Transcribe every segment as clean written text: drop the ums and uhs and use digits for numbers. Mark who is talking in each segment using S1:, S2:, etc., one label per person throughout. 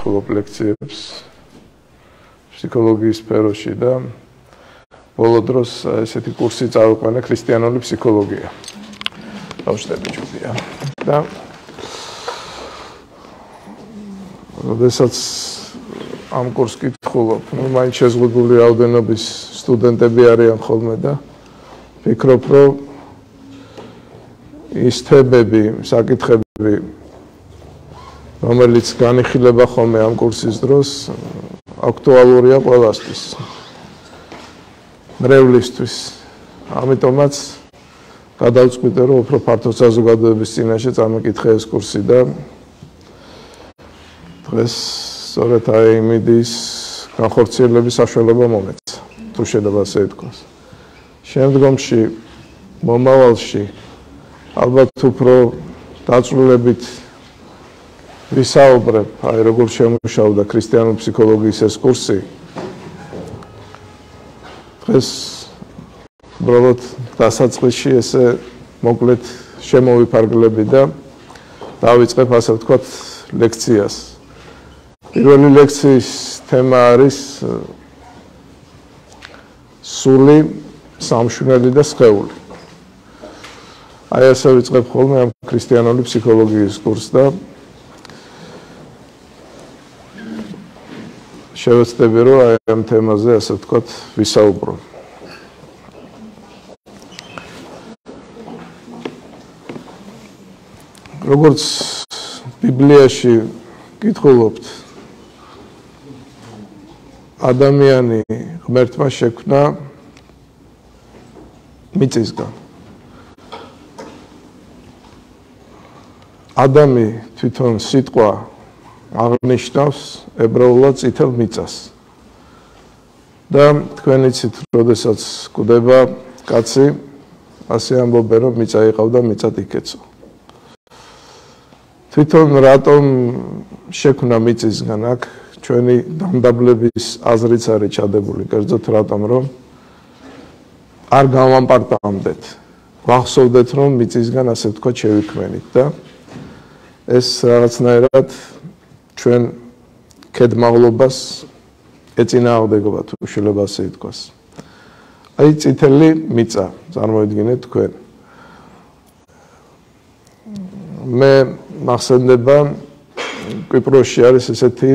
S1: ვკითხულობ ლექციებს ფსიქოლოგიის სფეროში და ბოლო დროს ესეთი კურსი წავიყვანე ქრისტიანული ფსიქოლოგია. ბავშვები ჯობია. და როდესაც ამ კურსს კითხულობ, მაინც შეზღუდული რაოდენობის სტუდენტები არიან ხოლმე და ვფიქრობ, რომ ის თემები, საკითხები, რომელიც განიხილება ხოლმე ამ კურსის დროს, აქტუალურია ყველასთვის. მრევლისთვის. ამიტომაც გადავწყვიტე, რომ უფრო ფართო საზოგადოების წინაშე წამეკითხე ეს კურსი და დღეს სწორედ აი იმის განხორციელების საშუალება მომეცა, თუ შეიძლება ასე ითქვას. შემდგომში, მომავალში, ალბათ უფრო დაწვრილებით ვისაუბრებ, აი როგორ შემუშავდა ქრისტიანული ფსიქოლოგიის ეს კურსი. დღეს უბრალოდ დასაწყისში ესე მოკლედ შემოვიფარგლები და დავიწყებ ასე ვთქვათ ლექციას. პირველი ლექციის თემა არის სული, სამშვილელი და სხეული. აი ასე ვიწყებ ხოლმე ამ ქრისტიანული ფსიქოლოგიის კურსს და შევეცდები, რომ აი ამ თემაზე ასე ვთქვათ ვისაუბრო. როგორც ბიბლიაში კითხულობთ, ადამიანი ღმერთმა შექმნა მიწისგან. ადამი თვითონ სიტყვა აღნიშნავს ებრაულად წითელ მიწას. და თქვენ იცით, როდესაც გვდება კაცი, ასე ამბობენ, რომ მიწა იყავდა, მიწად იქეცო. თვითონ რატომ შექმნა მიწისგან, აქ ჩვენი დამდაბლების აზრიც არის ჩადებული, კერძოდ რატომ, რომ არ გავამპარტამდეთ. ვახსოვდეთ, რომ მიწისგან ასე ვთქვათ შევიქმნით და ეს რაღაცნაირად ჩვენ ქედმაღლობას ეწინააღმდეგება, თუ შეიძლება ასე ითქვას. აი წითელი მიწა, წარმოიდგინეთ თქვენ. მე მახსენდება, კვიპროსში არის ესეთი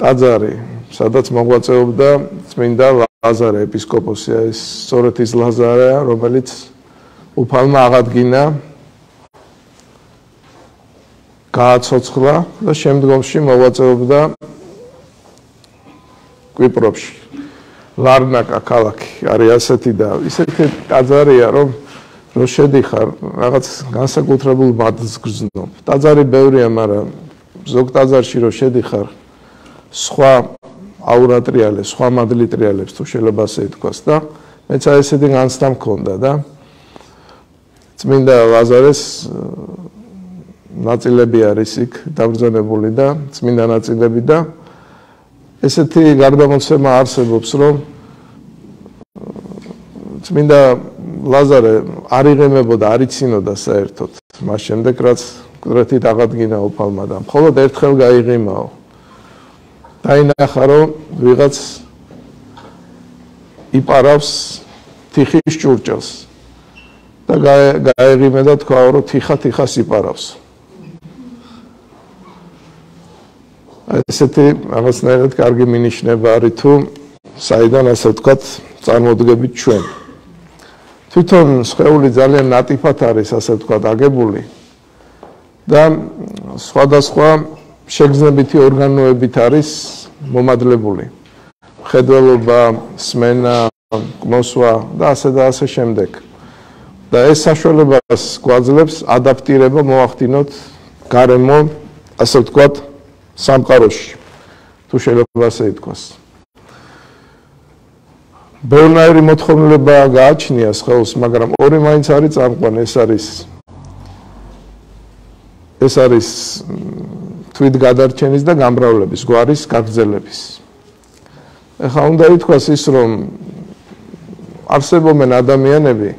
S1: ტაძარი, სადაც მოღვაწეობდა წმინდა ლაზარე ეპისკოპოსი, ეს სწორედ ის ლაზარეა, რომელიც უფალმა აღადგინა, გააცოცხლა და შემდგომში მოღვაწეობდა კვიპროსში. ლარნაკა ქალაქი არის ასეთი და ისეთი ტაძარია, რომ შედიხარ, რაღაც განსაკუთრებულ მადლს გრძნობ. ტაძარი ბევრია, მაგრამ ზოგ ტაძარში რომ შედიხარ, სხვა აურა ტრიალებს, სხვა მადლი ტრიალებს, თუ შეიძლება ასე ითქვას და მეც ესეთი განცდა მქონდა და წმინდა ლაზარეს ნაწილები არის იქ დაბრძანებული და წმინდა ნაწილები და ესეთი გარდამოცემა არსებობს, რომ წმინდა ლაზარე არ იღემებოდა, არ იცინოდა საერთოდ. მას შემდეგ რაც კუდრეთით აღადგინა უფალმა და მხოლოდ ერთხელ გაიღიმაო. დაინახა, რომ ვიღაც იპარავს თიხის ჭურჭელს და გაეღიმე და თქვა, რომ თიხას იპარავს. ესეთი რაღაცნაირად კარგი მინიშნება არის, თუ საიდან ასე ვთქვათ წარმოდგებით ჩვენ. თვითონ სხეული ძალიან ნატიფად არის, ასე ვთქვათ, აგებული და სხვადასხვა შეგრძნებითი ორგანოებით არის მომადლებული. მხედველობა, სმენა, კმოსვა და ასე შემდეგ. და ეს საშუალებას გვაძლევს ადაპტირება მოახდინოთ გარემო, ასე ვთქვათ, სამყაროში, თუ შეიძლება ასე ითქვას. ბევრნაირი მოთხოვნილება გააჩნია სხეულს, მაგრამ ორი მაინც არის წამყვანი, ეს არის თვით გადარჩენის და გამრავლების, გვარის გაგრძელების. ეხლა უნდა ითქვას ის, რომ არსებობენ ადამიანები,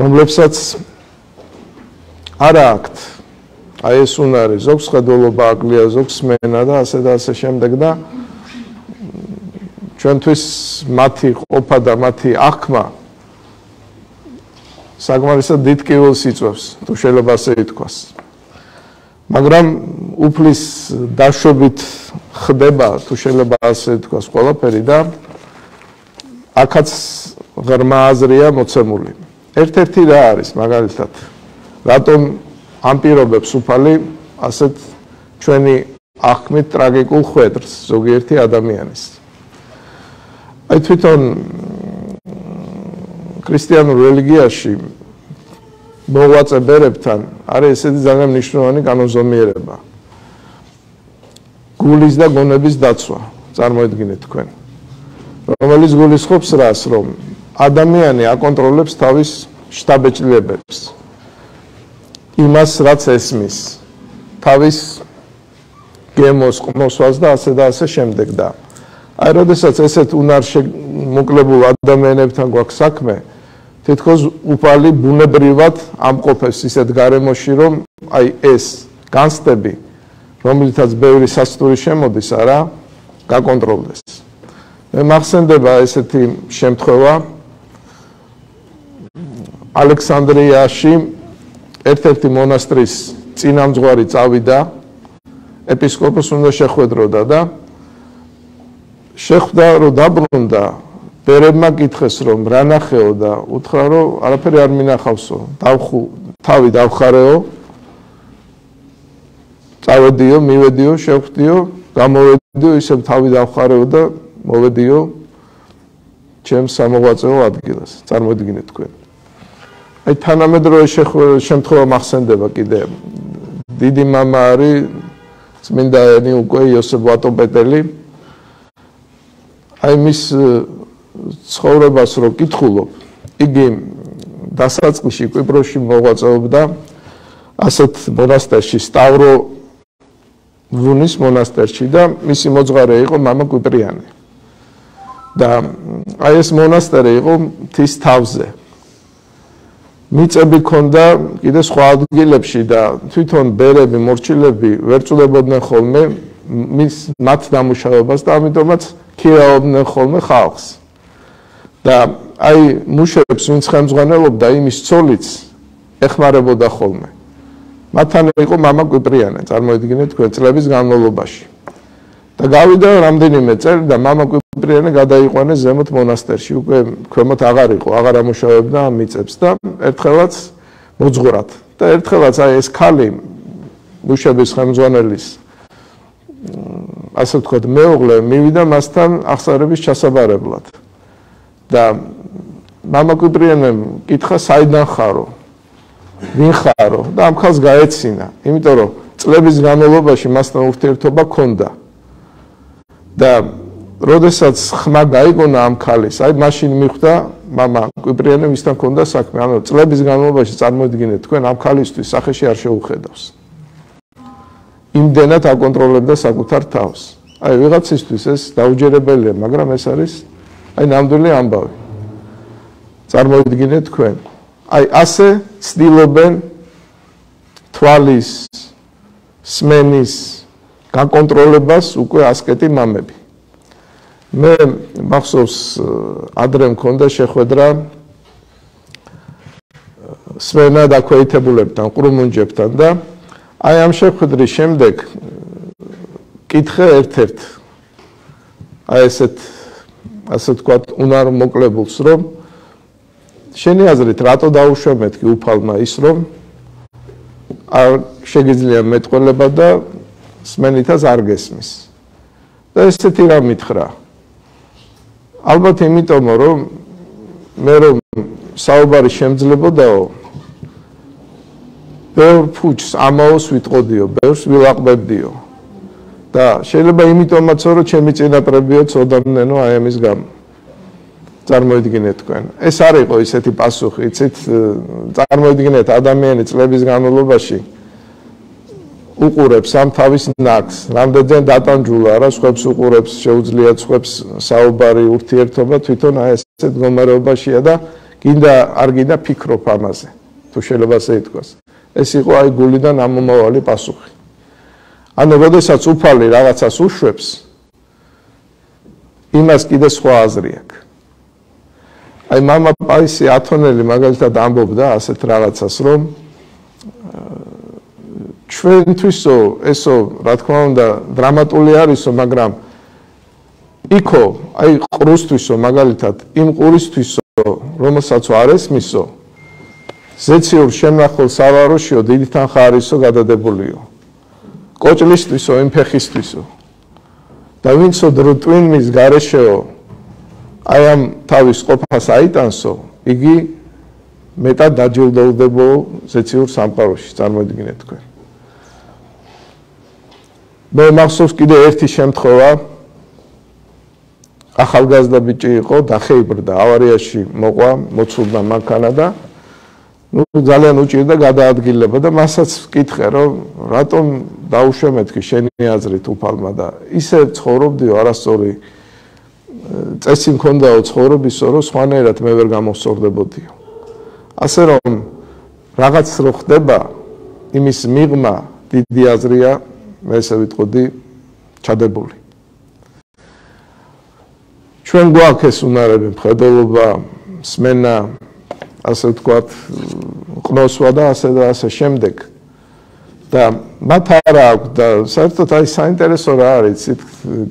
S1: რომლებსაც არა აქვთ აი ეს უნარი, ზოგს ხედველობა აკლია, ზოგს სმენა და ასე შემდეგ და ჩვენთვის მათი ყოფა და მათი აღქმა საკმარისად დიდ კივილს იწვევს, თუ შეიძლება ასე ითქვას. მაგრამ უფლის დაშვებით ხდება, თუ შეიძლება ასე ითქვას, ყველაფერი და აქაც ღრმა აზრია მოცემული. ერთ-ერთი რა არის მაგალითად, რატომ ამ პირობებს უფალი ასეთ ჩვენი აღქმით ტრაგიკულ ხვედრს ზოგიერთი ადამიანის. აი თვითონ ქრისტიანულ რელიგიაში მოღვაწე ბერებთან არის ესეთი ძალიან მნიშვნელოვანი კანონზომიერება. გულის და გონების დაცვა, წარმოიდგინეთ თქვენ. რომელიც გულისხმობს რას, რომ ადამიანი აკონტროლებს თავის შთაბეჭდილებებს. იმას, რაც ესმის, თავის გემოს, ყმოსვას და ასე შემდეგ და აი, როდესაც ესეთ უნარშემოკლებულ ადამიანებთან გვაქვს საქმე, თითქოს უფალი ბუნებრივად ამყოფებს ისეთ გარემოში, რომ აი ეს განცდები, რომლითაც ბევრი სასტური შემოდის, არა, გაკონტროლდეს. მე მახსენდება ესეთი შემთხვევა ალექსანდრიაში ერთ-ერთი მონასტრის წინამძღვარი წავიდა, ეპისკოპოსს უნდა შეხვედროდა და შეხვდა, რომ დაბრუნდა, ბერებმა კითხეს, რომ რა ნახეო და უთხრა, რომ არაფერი არ მინახავსო, თავი დავხარეო, წავედიო, მივედიო, შევხვდიო, გამოვედიო, ისევ თავი დავხარეო და მოვედიო ჩემს სამოღვაწეო ადგილას. წარმოიდგინეთ თქვენ. აი თანამედროვე შემთხვევა მახსენდება კიდე. დიდი მამა არის წმინდანი უკვე იოსებ ვატოპეტელი. აი მის ცხოვრებას რო კითხულობ, იგი დასაწყისში კვიპროსში მოღვაწეობდა ასეთ მონასტერში, სტავროვუნის მონასტერში და მისი მოძღვარი იყო მამა კვიპრიანი. და აი ეს მონასტერი იყო მთის თავზე. მიწები ქონდა კიდე სხვა ადგილებში და თვითონ ბერები, მორჩილები ვერ წულებოდნენ ხოლმე მათ დამუშავებას და ამიტომაც ქირავდნენ ხოლმე ხალხს. და აი მუშებს, ვინც ხელმძღვანელობდა, იმის ცოლიც ეხმარებოდა ხოლმე. მათთან იყო მამა კვიპრიანი, წარმოიდგინეთ თქვენ წლების განმავლობაში. და გავიდა რამდენიმე წელი და მამა კვიპრიანი გადაიყვანეს ზემოთ მონასტერში, უკვე ქვემოთ აღარ იყო, აღარ ამუშავებდა ამ მიწებს და ერთხელაც მოძღვრად. და ერთხელაც აი ეს ქალი მუშების ხელმძღვანელის ასე ვთქვათ, მეუღლე მივიდა მასთან აღსარების ჩასაბარებლად. და მამა კვიპრიანემ კითხა, საიდან ხარო? ვინ ხარო? და ამ ქალს გაეცინა, იმიტომ რომ წლების განმავლობაში მასთან ურთიერთობა ჰქონდა. და როდესაც ხმა გაიგონა ამ ქალის, აი მაშინ მიხვდა მამა კვიპრიანემ ისთან ჰქონდა საქმე, ანუ წლების განმავლობაში წარმოიდგინეთ თქვენ ამ ქალისთვის სახეში არ შეუხედავს. იმდენად აკონტროლებდა საკუთარ თავს. აი ვიღაცისთვის ეს დაუჯერებელია, მაგრამ ეს არის აი ნამდვილი ამბავი. წარმოიდგინეთ თქვენ. აი ასე ცდილობენ თვალის, სმენის გაკონტროლებას უკვე ასკეტი მამები. მე მახსოვს ადრე მქონდა შეხვედრა სმენა დაქვეითებულებთან, ყრუმუნჯებთან და აი ამ შეხვედრის შემდეგ კითხე ერთ-ერთ აი ასე ვთქვათ უნარმოკლებულს, რომ შენი აზრით რატო დაუშვა მეთქი უფალმა ის, რომ არ შეგიძლია მეტყველება და სმენითაც არ გესმის. და ესეთი რა მითხრა. ალბათ იმიტომ, რომ მე რომ საუბარი შემძლებოდაო, ბევრ ფუჭს ამაოს ვიტყოდიო, ბევრს ვილაყბებდიო. და შეიძლება იმიტომაც, რომ ჩემი წინაპრებიო წოდანენო აი ამის გამო. წარმოიდგინეთ თქვენ. ეს არ იყო ისეთი პასუხი, იცით, წარმოიდგინეთ ადამიანი წლების განმავლობაში უყურებს ამ თავის ნაკს, რამდენად დატანჯულა რა, სხვებს უყურებს, შეუძლია სხვებს საუბარი, ურთიერთობა, თვითონ აი ესეთ მდგომარეობაშია და გინდა არ გინდა ფიქრობ ამაზე, თუ შეიძლება ასე ითქვას. ეს იყო აი გულიდან ამომავალი პასუხი. ანუ როდესაც უფალი რაღაცას უშვებს, იმას კიდე სხვა აზრი აქვს. აი მამა პაისი ათონელი მაგალითად ამბობდა ასეთ რაღაცას, რომ ჩვენთვისო ესო რა თქმა უნდა დრამატული არისო, მაგრამ იქო აი ყრუსთვისო მაგალითად იმ ყურისთვისო, რომელსაც არ ესმისო, ზეციურ შემნახულ სავაროშიო დიდი თანხა არისო გადადებულიო. კოჭლისთვისო, იმ ფეხისთვისო. და ვინცო დრტვინმის გარეშეო აი ამ თავის ყოფას აიტანსო, იგი მეტად დაჯილდოვდებო ზეციურ სამყაროში, წარმოიდგინეთ თქვენ. მე მახსოვს კიდე ერთი შემთხვევა, ახალგაზრდა ბიჭი იყო, დახეიბრდა, ავარიაში მოყვა, მოცულდა მანქანა და ძალიან უჭირდა გადაადგილება და მასაც ვკითხე, რომ რატომ დაუშვემეთქი შენი აზრით უფალმა და ისე ცხოვრობდიო, არასწორი წესი მქონდაო ცხოვრობისო, რომ სხვანაირად მე ვერ გამოვსწორდებოდიო. ასე რომ რაღაც რო ხდება, იმის მიღმა დიდი აზრია, მე ესე ვიტყოდი, ჩადებული. ჩვენ გვაქვს ეს უნარები, მხედველობა, სმენა, ასე ვთქვათ, ყნოსვა და ასე შემდეგ. და მათ არა აქვს და საერთოდ აი საინტერესო რა არის,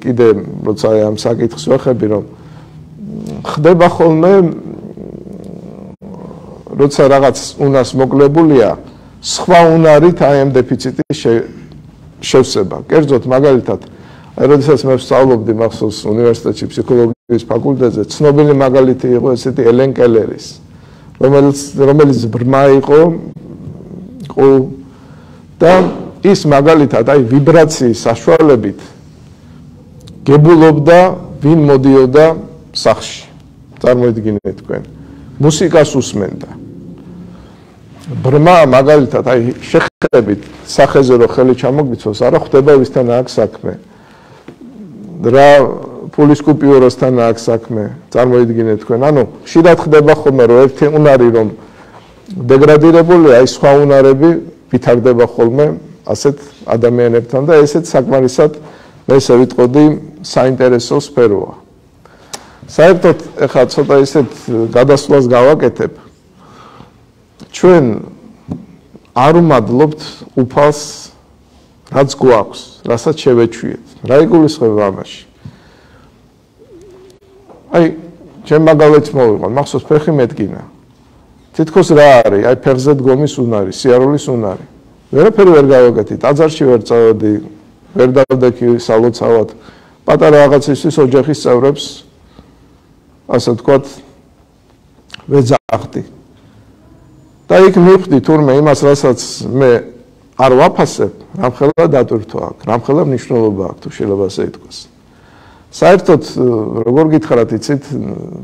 S1: კიდე როცა ამ საკითხს ვახები, რომ ხდება ხოლმე როცა რაღაც უნარს მოკლებულია, სხვა უნარით აი ამ დეფიციტი შევსება. კერძოდ მაგალითად, აი როდესაც მე ვსწავლობდი მახსოვს უნივერსიტეტში ფსიქოლოგიის ფაკულტეტზე, ცნობილი მაგალითი იყო ესეთი ელენ კელერის, რომელიც ბრმა იყო და ის მაგალითად აი ვიბრაციის საშუალებით გებულობდა ვინ მოდიოდა სახლში. წარმოიდგინეთ თქვენ. მუსიკას უსმენდა. ბრმა მაგალითად აი შეხებით სახეზე რო ხელი ჩამოგიცოს, არა ხვდება ვისთან აქვს საქმე. რა ფულის კუპიუროსთან აქვს საქმე. წარმოიდგინეთ თქვენ. ანუ ხშირად ხდება ხოლმე რომ ერთი უნარი რომ დეგრადირებულია, აი სხვა უნარები ვითარდება ხოლმე ასეთ ადამიანებთან და ესეც საკმარისად მე ესე ვიტყოდი საინტერესო სფეროა. საერთოდ ეხლა ცოტა ისეთ გადასვლას გავაკეთებ. ჩვენ არ უმადლობთ უფალს, რაც გვაქვს, რასაც შევეჩვიეთ. რა იგულისხმება ამაში? აი, ჩემ მაგალითს მოვიყვან, მახსოვს ფეხი მეტკინა. თითქოს რა არის? აი ფეხზე დგომის უნარი, სიარულის უნარი. ვერაფერი ვერ გავაკეთე, ტაძარში ვერ წავედი, ვერ დავდექი სალოცავად. პატარა რაღაცისთვის ოჯახის წევრებს, ასე ვთქვათ, ვეძახდი. და იქ მივხვდი თურმე იმას, რასაც მე არ ვაფასებ, რამხელა დატვირთვა აქვს, რამხელა მნიშვნელობა აქვს, თუ შეიძლება ასე ითქვას. საერთოდ როგორ გითხრათ, იცით,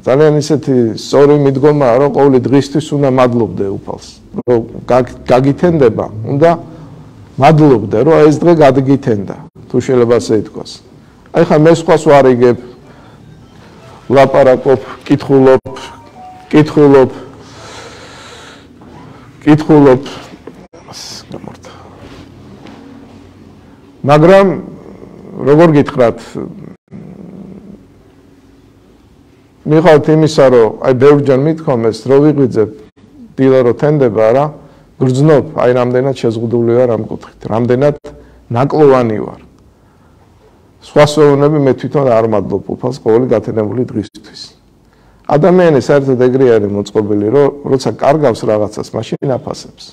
S1: ძალიან ისეთი სწორი მიდგომაა, რომ ყოველი დღისთვის უნდა მადლობდე უფალს. რომ გაგითენდება, უნდა მადლობდე, რომ ეს დღე გადაგითენდა, თუ შეიძლება ასე ითქვას. აი ხა მე სხვას ვარიგებ, ვლაპარაკობ, კითხულობ, გამორთა. მაგრამ როგორ გითხრათ, მიხართ იმისა, რომ აი ბევრჯერ მithkomეს, რომ ვიღვიძებ დილა რო თენდება რა, გრძნობ, აი რამდენად შეზღუდული ვარ ამ კუთხით, რამდენად ნაკლოვანი ვარ. სხვა სვეუნები მე თვითონ არ მადლობ უფალს ყოველი გათენებული დღისთვის. ადამიანი საერთოდ ეგრე არის მოწყობილი, რომ როცა კარგავს რაღაცას, მაშინ აფასებს.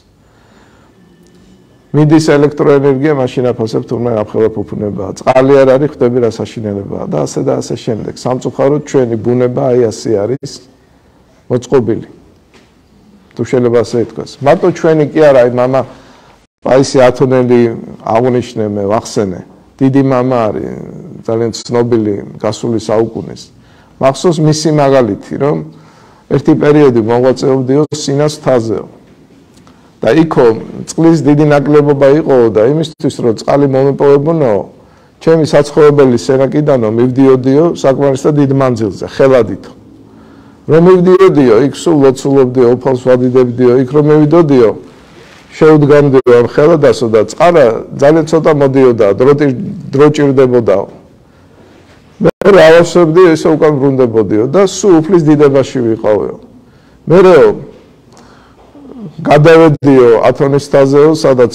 S1: მიდის ელექტროენერგია, მაშინ აფასებ თურმე რამხელა ფუფუნებაა. წყალი არ არის, ხვდები რა საშინელებაა და ასე შემდეგ. სამწუხაროდ ჩვენი ბუნება აი ასე არის მოწყობილი. თუ შეიძლება ასე ითქვას. მარტო ჩვენი კი არა, აი მამა პაისი ათონელი აღნიშნე მე ვახსენე. დიდი მამა არის, ძალიან ცნობილი გასული საუკუნის. მახსოვს მისი მაგალითი, რომ ერთი პერიოდი მოღვაწეობდიო სინას მთაზეო. და იქო წყლის დიდი ნაკლებობა იყო და იმისთვის რომ წყალი მომეპოვებინო, ჩემი საცხოვრებელი სენაკიდანო მივდიოდიო საკმარისად დიდ მანძილზე, ხელადითო. რომ მივდიოდიო, იქ სულ ლოცულობდიო, უფალს ვადიდებდიო, იქ რომ მივიდოდიო, შეუდგამდიო ამ ხელადასო და წყარა ძალიან ცოტა მოდიოდა, დრო ჭირდებოდა. მე რავავსებდი ესე უკან ბრუნდებოდიო და სულ უფლის დიდებაში ვიყავიო. მერეო გადავედიო ათონისთაზეო, სადაც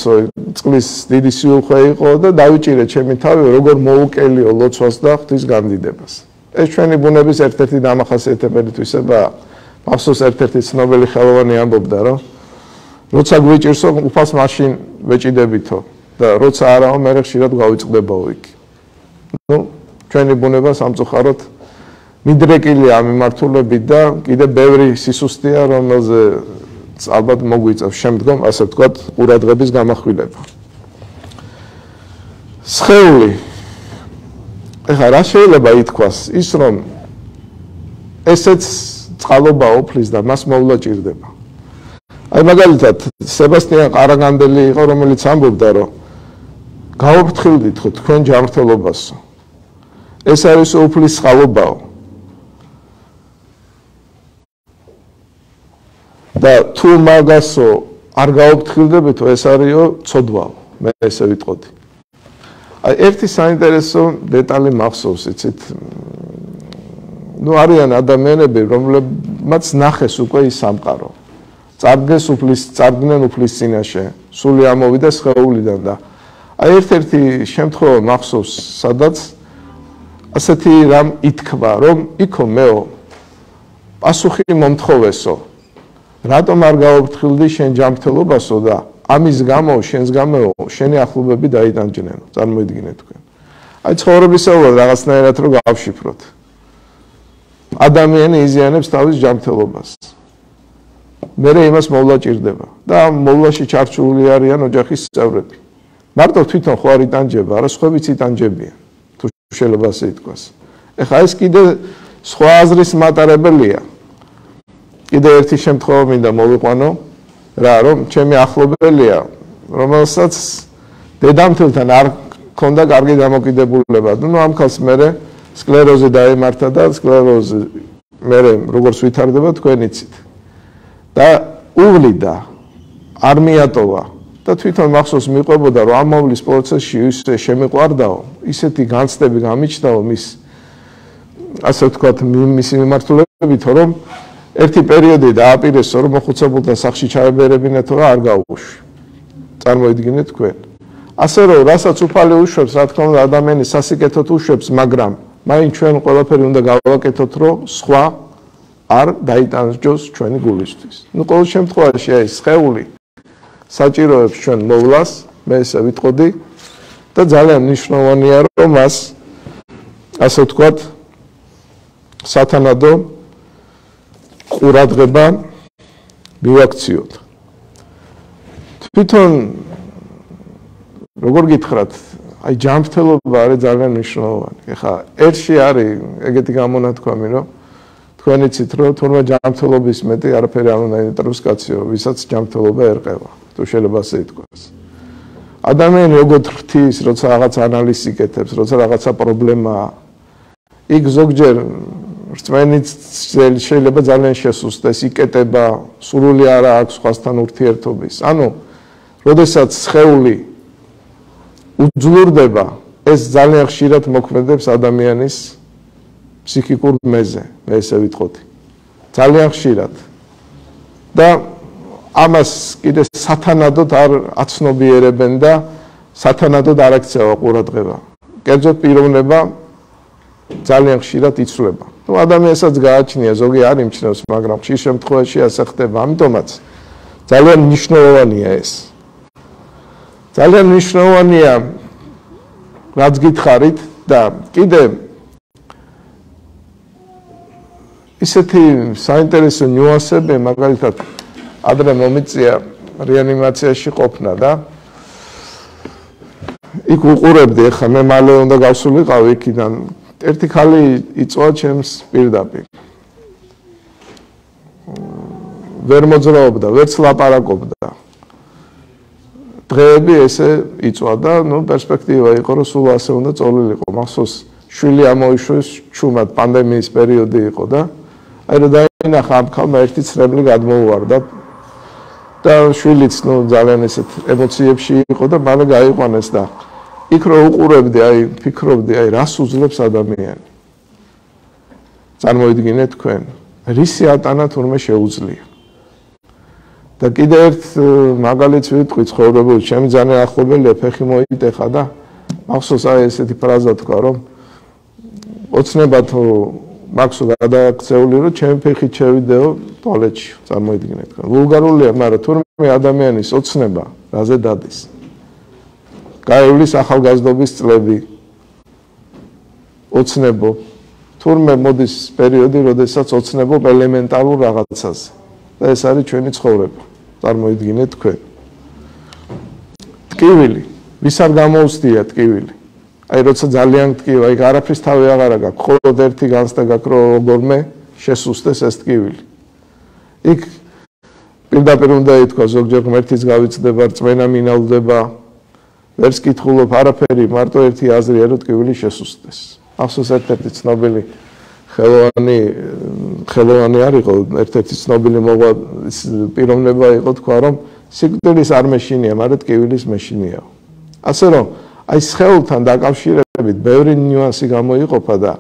S1: წყლის დიდი სიუხვე იყო და დავიჭირე ჩემი თავი, როგორ მოუკელიო ლოცვას და ღვთის გამდიდებას. ეს ჩვენი ბუნების ერთ-ერთი დამახასიათებელი თვისებაა. მახსოვს ერთ-ერთი ცნობილი ხელოვანი ამბობდა, რომ როცა გვიჭირსო, უფალს მაშინ ვეჭიდებითო და როცა არაო, მე ხშირად გავიწყდებაო იქ. ჩვენი ბუნება სამწუხაროდ მიდრეკილია ამ მიმართულებით და კიდე ბევრი სისუსტეა, რომელზე ალბათ მოგვიწევს შემდგომ, ასე ვთქვათ, ყურადღების გამახვილება. სხეული. ეხლა რა შეიძლება ითქვას? ის რომ ესეც წყალობაა უფლის და მას მოვლა ჭირდება. აი მაგალითად, სებასტიან ყარაგანდელი იყო, რომელიც ამბობდა, რომ გავაფრთხილდით ხო თქვენ ჯანმრთელობასო. ეს არის უფლის წყალობაო. და თუ მაგასო არ გავაფრთხილდებითო, ეს არისო ცოდვაო, მე ესე ვიტყოდი. აი ერთი საინტერესო დეტალი მახსოვს, იცით? არიან ადამიანები, რომლებმაც ნახეს უკვე ის სამყარო. წარდგნენ უფლის წინაშე, სული ამოვიდა სხეულიდან და აი ერთ-ერთი შემთხვევა მახსოვს, სადაც ასეთი რამ ითქვა, რომ იქო მეო პასუხი მომთხოვესო. რატომ არ გავაფრთხილდი შენ ჯანმრთელობასო და ამის გამო შენს გამო შენი ახლობები დაიტანჯნენო. წარმოიდგინეთ თქვენ. აი ცხოვრებისეულად რაღაცნაირად რო გავშიფროთ. ადამიანი იზიანებს თავის ჯანმრთელობას. მერე იმას მოვლა ჭირდება და მოვლაში ჩართული არიან ოჯახის წევრები. მარტო თვითონ ხო არ იტანჯება, არა სხვაებიც იტანჯებიან. თუ შეიძლება ასე ითქვას. ეხლა ეს კიდე სხვა აზრის მატარებელია. კიდე ერთი შემთხვევა მინდა მოვიყვანო, რა რომ ჩემი ახლობელია, რომელსაც დედამთილთან არ ქონდა კარგი დამოკიდებულება. ამ ქალს მერე სკლეროზი დაემართა და სკლეროზი მერე როგორც ვითარდება თქვენ იცით. და უვლიდა, არ მიატოვა და თვითონ მახსოვს მიყვებოდა, რომ ამ მოვლის პროცესში ისე შემიყვარდაო, ისეთი განცდები გამიჩნდაო მის, ასე ვთქვათ, მისი მიმართულებით, რომ ერთი პერიოდი დააპირესო, რომ მოხუცებულთან სახლში ჩაებერებინეთო რა არ გაუშვი. წარმოიდგინეთ თქვენ. ასე რომ, რასაც უფალი უშვებს, რა თქმა უნდა, ადამიანის სასიკეთოდ უშვებს, მაგრამ მაინც ჩვენ ყველაფერი უნდა გავაკეთოთ, რომ სხვა არ დაიტანჯოს ჩვენი გულისთვის. ყოველ შემთხვევაში აი სხეული საჭიროებს ჩვენ მოვლას, მე ესე ვიტყოდი და ძალიან მნიშვნელოვანია, რომ მას ასე ვთქვათ, სათანადო ყურადღება მივაქციოთ. თვითონ როგორ გითხრათ, აი ჯანმრთელობა არის ძალიან მნიშვნელოვანი. ეხლა ერთში არის ეგეთი გამონათქვამი, რომ თქვენ იცით, რომ თურმე ჯანმრთელობის მეტი არაფერი არ უნდა ინტერესოს კაციო, ვისაც ჯანმრთელობა ერყევა, თუ შეიძლება ასე ითქვას. ადამიანი როგორ ღვთის, როცა რაღაც ანალიზს იკეთებს, როცა რაღაცა პრობლემაა, იქ ზოგჯერ რწმენით შეიძლება ძალიან შესუსტეს, იკეტება, სრული არა აქვს სხვასთან ურთიერთობის. ანუ, როდესაც სხეული უძლურდება, ეს ძალიან ხშირად მოქმედებს ადამიანის ფსიქიკურ მეზე, მე ესე ვიტყოდი. ძალიან ხშირად. და ამას კიდე სათანადოდ არ აცნობიერებენ და სათანადოდ არ აქცევა ყურადღება. კერძოდ პიროვნება ძალიან ხშირად იცვლება. ადამიანსაც გააჩნია, ზოგი არ იმჩნევს, მაგრამ ხშირ შემთხვევაში ასე ხდება. ამიტომაც ძალიან მნიშვნელოვანია ეს. ძალიან მნიშვნელოვანია, რაც გითხარით და კიდე ისეთი საინტერესო ნიუანსები, მაგალითად, ადრე მომიწია რეანიმაციაში ყოფნა და იქ უყურებდი, ეხლა მე მალე უნდა გავსულიყავი იქიდან. ერთი ხალი იწვა ჩემს პირდაპირ. ვერ მოძრაობდა, ვერც ლაპარაკობდა. დღეები ესე იწვა და პერსპექტივა იყო, რომ სულ ასე უნდა წოლილიყო. მახსოვს შვილი ამოიშვეს ჩუმად, პანდემიის პერიოდი იყო და აი რომ დაინახა ამ ხალმა ერთი ცრემლი გადმოუვარდა და შვილიც ძალიან ესეთ ემოციებში იყო და მალე გაიყვანეს და იქ რო უყურებდი, ფიქრობდი, რას უძლებს ადამიანი. წარმოიდგინეთ თქვენ, რისი ატანა თურმე შეუძლია. და კიდევ ერთ მაგალითს ვიტყვი ცხოვრებაში, ჩემი ძალიან ახლობელია ფეხი მოიტეხა და მახსოვს ესეთი ფრაზა თქვა, რომ ოცნებად მაქსო გადააქცეული, რომ ჩემი ფეხით შევიდეო ტუალეტში, წარმოიდგინეთ. ვულგარულია, მაგრამ თურმე ადამიანის ოცნება რაზე დადის. გაივლის ახალგაზრდობის წლები, ოცნებო, თურმე მოდის პერიოდი, როდესაც ოცნებობ ელემენტარულ რაღაცაზე. და ეს არის ჩვენი ცხოვრება. წარმოიდგინეთ თქვენ. ტკივილი, ვის არ გამოუცდია ტკივილი? აი როცა ძალიან ტკივა, იქ არაფრის თავი აღარ გაქვს, მხოლოდ ერთი განცდა გაქვს, რომ როგორმე შესუსტეს ეს ტკივილი. იქ პირდაპირ უნდა ითქვა, ზოგჯერ ღმერთის გავიცდება, რწმენა მინალდება, ვერც კითხულობ არაფერი, მარტო ერთი აზრია, რომ ტკივილი შესუსტეს. ახსოვს ერთ-ერთი ცნობილი ხელოვანი არ იყო, ერთ-ერთი ცნობილი პიროვნება იყო, თქვა, რომ სიკვდილის არ მეშინია, მაგრამ ტკივილის მეშინიაო. ასე რომ აი სხეულთან დაკავშირებით ბევრი ნიუანსი გამოიყოფა და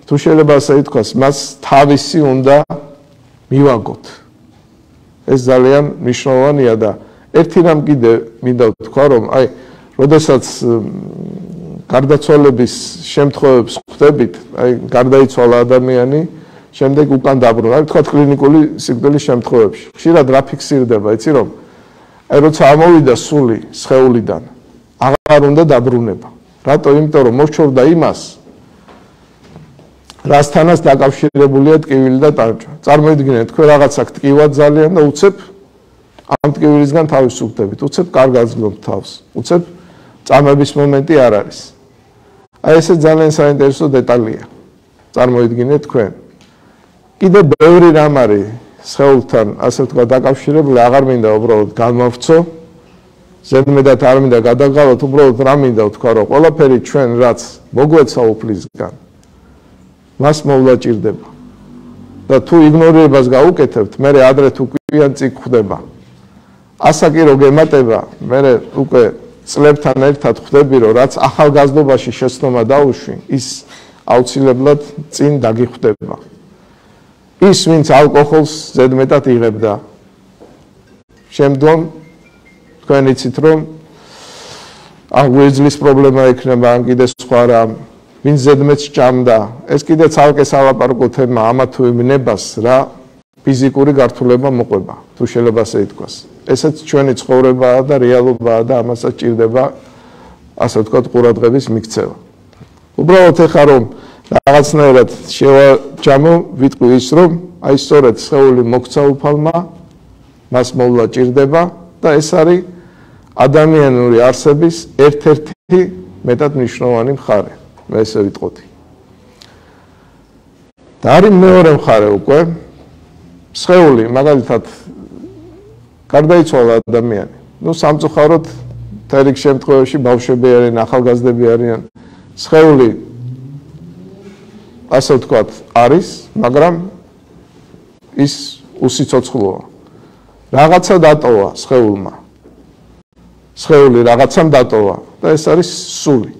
S1: თუ შეიძლება ასე ითქვას, მას თავისი უნდა მივაგოთ. ეს ძალიან მნიშვნელოვანია და ერთი რამ კიდე მინდა ვთქვა, რომ აი როდესაც გარდაცვალების შემთხვევებს ხვდებით, აი გარდაიცვალა ადამიანი, შემდეგ უკან დაბრუნდა, აი თქვა კლინიკური სიკვდილის შემთხვევებში. ხშირად რა ფიქსირდება, იცი რომ აი როცა ამოვიდა სული სხეულიდან, აღარ უნდა დაბრუნება. რატო? იმიტომ რომ მოჩვევდა იმას, რასთანაც დაკავშირებულია ტკივილი და ტანჯვა. წარმოიდგინეთ, თქვენ რაღაცა ტკივად ძალიან და უცებ ამ ტკივილისგან თავის უხდებით, უცებ კარგად გზნობთ თავს, უცებ წამების მომენტი არ არის. აი ესე ძალიან საინტერესო დეტალია. წარმოიდგინეთ თქვენ. კიდე ბევრი რამ არის სხეულთან, ასე ვთქვა, დაკავშირებული, აღარ მინდა უბრალოდ გამოვცო. ზედმეტად არ მინდა გადაგღალოთ, უბრალოდ რა მინდა ვთქვა, რომ ყველაფერი ჩვენ რაც მოგვეცა უფლისგან, მას მოვლა ჭირდება. და თუ იგნორირებას გაუკეთებთ, მე ადრე თუ კვიან წიგ ხვდება. ასაკი რო გემატება, მე უკვე წლებთან ერთად ხვდები, რომ რაც ახალგაზრდობაში შეცდომა დაუშვი, ის აუცილებლად წინ დაგიხვდება. ის, ვინც ალკოჰოლს ზედმეტად იღებდა, შემდგომ თქვენ იცით, რომ აღვიძლის პრობლემა ექნება, ან კიდე სხვა რამ, ვინც ზედმეტს ჭამდა, ეს კიდე ცალკე სალაპარაკო თემა, ამა თუ იმ ნებას რა ფიზიკური გართულება მოყვება, თუ შეიძლება ასე ითქვას. ესეც ჩვენი ცხოვრებაა და რეალობაა და ამასაც ჭირდება, ასე ვთქვათ, ყურადღების მიქცევა. უბრალოდ ეხლა რომ რაღაცნაირად შევაჯამო, ვიტყვი ის, რომ აი სწორედ სხეული მოქცა უფალმა, მას მოვლა ჭირდება და ეს არის ადამიანური არსების ერთ-ერთი მეტად მნიშვნელოვანი მხარე. მე ესე ვიტყოდი. და არის მეორე მხარე უკვე, სხეული, მაგალითად, გარდაიცვალა ადამიანი. სამწუხაროდ, თერიქ შემთხვევაში ბავშვები არიან, ახალგაზრდები არიან. სხეული, ასე ვთქვათ, არის, მაგრამ ის უსიცოცხლოა. რაღაცა დატოვა სხეულმა. სხეული რაღაცამ დატოვა და ეს არის სული.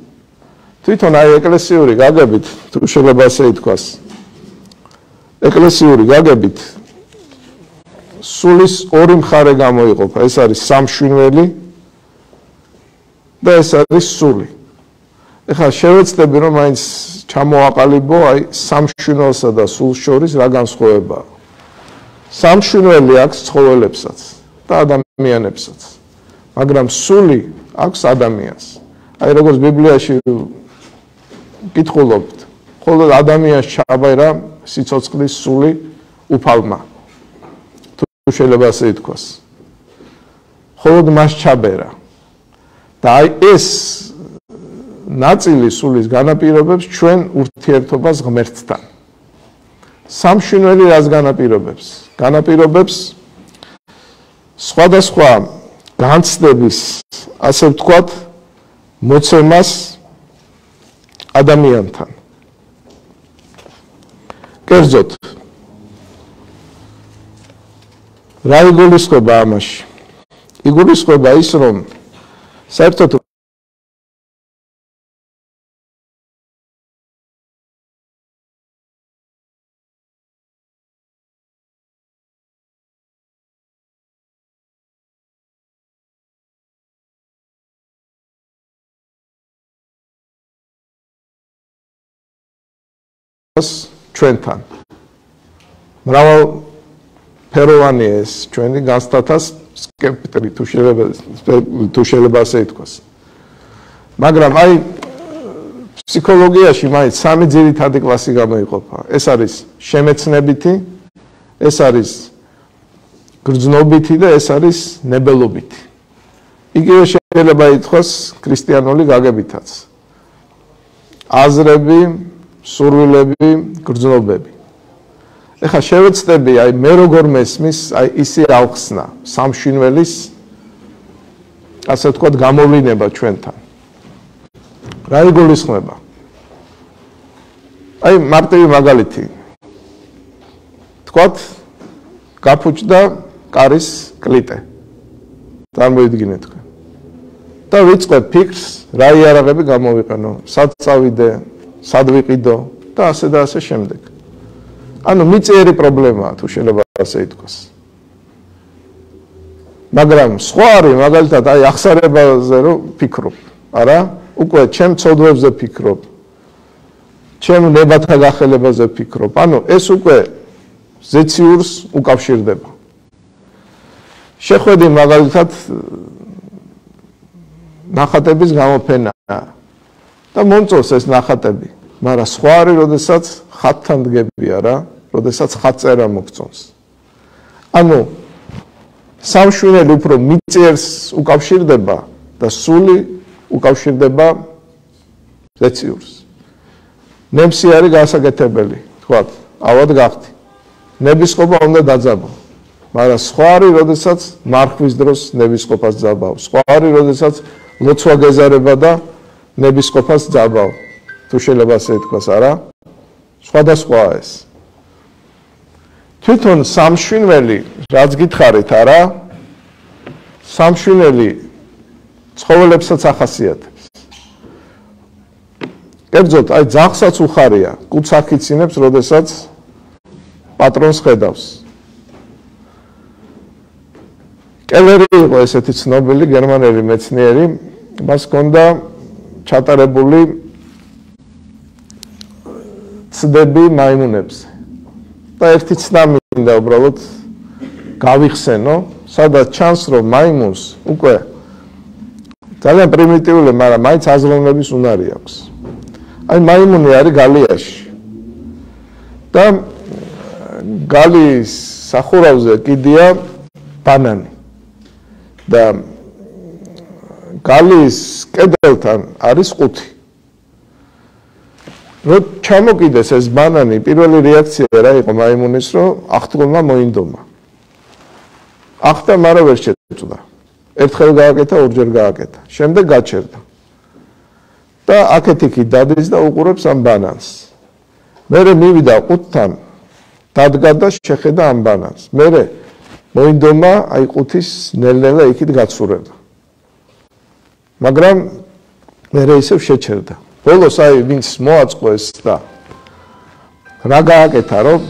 S1: თვითონ აი ეკლესიური გაგებით, თუ შეიძლება ასე ითქვას, ეკლესიური გაგებით სულის ორი მხარე გამოიყოფა, ეს არის სამშვინველი და ეს არის სული. ეხლა შევეცდები, რომ მაინც ჩამოაყალიბო აი სამშვინველსა და სულს შორის რა განსხვავებაა. სამშვინველი აქვს ცხოველებსაც და ადამიანებსაც, მაგრამ სული აქვს ადამიანს. აი როგორც ბიბლიაში კითხულობთ, მხოლოდ ადამიანს ჩაბერა სიცოცხლის სული უფალმა. თუ შეიძლება ასე ითქვას. მხოლოდ მას ჩაბერა. და აი ეს ნაწილი სულის განაპირობებს ჩვენ ურთიერთობას ღმერთთან. სამშვინველი რას განაპირობებს? განაპირობებს სხვადასხვა განცდების, ასე ვთქვათ, მოცემას ადამიანთან. კერძოდ, რა იგულისხმება ამაში? იგულისხმება ის, რომ საერთოდ ჩვენთან მრავალ ფეროვანი ეს ჩვენი განსტათა სპექტრი თუ შეიძლება ასე ითქვას. მაგრამ აი ფსიქოლოგიაში მაინც სამი ძირითადი კლასი გამოიყოფა. ეს არის შემეცნებითი, ეს არის გრძნობითი და ეს არის ნებელობითი. იგივე შეიძლება ითქვას ქრისტიანული გაგებითაც. აზრები, სურვილები, გრძნობები. ეხლა შევეცდები აი მე როგორ მესმის აი ისე ავხსნა სამშვინველის ასე ვთქვათ გამოვლინება ჩვენთან. რა იგულისხმება? აი მარტივი მაგალითი. ვთქვათ გაფუჭდა კარის კლიტე. წარმოიდგინეთ თქვენ. და ვიწყებ ფიქრს რა იარაღები გამოვიყენო, სად წავიდე, სად ვიყიდო და ასე შემდეგ. ანუ მიწიერი პრობლემაა თუ შეიძლება ასე ითქვას. მაგრამ სხვა არის მაგალითად აი ახსარებაზე რომ ფიქრობ, არა? უკვე ჩემ ცოდვებზე ფიქრობ. ჩემ ნებათა გახელებაზე ფიქრობ. ანუ ეს უკვე ზეციურს უკავშირდება. შეხვედი მაგალითად ნახატების გამოფენა და მომწონს ეს ნახატები, მაგრამ სხვა არის, როდესაც ხატთან დგები, არა? როდესაც ხატწერა მოგწონს. ანუ სამშვინელი უფრო მიწიერს უკავშირდება და სული უკავშირდება ზეციურს. ნემსი არის გასაკეთებელი, თქვათ, ავად გახდი. ნებისყოფა უნდა დაძაბო. მაგრამ სხვა არის, როდესაც მარხვის დროს ნებისყოფას ძაბავ. სხვა არის, როდესაც ლოცვა გეზარება და ნებისყოფას ძაბავ. თუ შეიძლება ასე ითქვას, არა? სხვადასხვაა ეს. თვითონ სამშვინველი, რაც გითხარით, არა? სამშვინელი ცხოველებსაც ახასიათებს. კერძოდ, აი ძაღლსაც უხარია, კუც აქიცინებს, როდესაც პატრონს ხედავს. კელერი იყო ესეთი ცნობილი გერმანელი მეცნიერი, მას ჰქონდა ჩატარებული ცდები მაიმუნებზე. და ერთი ცდა მინდა უბრალოდ გავიხსენო, სადაც ჩანს, რომ მაიმუნს უკვე ძალიან პრიმიტიული, მაგრამ მაინც აზროვნების უნარი აქვს. აი მაიმუნი არის გალიაში. და გალის სახურავზე კიდია ბანანი. და გალის კედელთან არის ყუთი. რო ჩამოკიდეს ეს ბანანი, პირველი რეაქცია რა იყო მაიმუნის, რომ ახტგულმა მოინდომა. ახტა, მაგრამ ვერ შეწუდა. ერთხელ გააკეთა, ორჯერ გააკეთა. შემდეგ გაჩერდა. და აქეთ-იქით დადის და უყურებს ამ ბანანს. მერე მივიდა ყუთთან, დადგა და შეხედა ამ ბანანს. მერე მოინდომა აი ყუთის ნელ-ნელა იქით გაცურება. მაგრამ მერე ისევ შეჩერდა. ბოლოს აი ვინც მოაწყოს და რა გააკეთა, რომ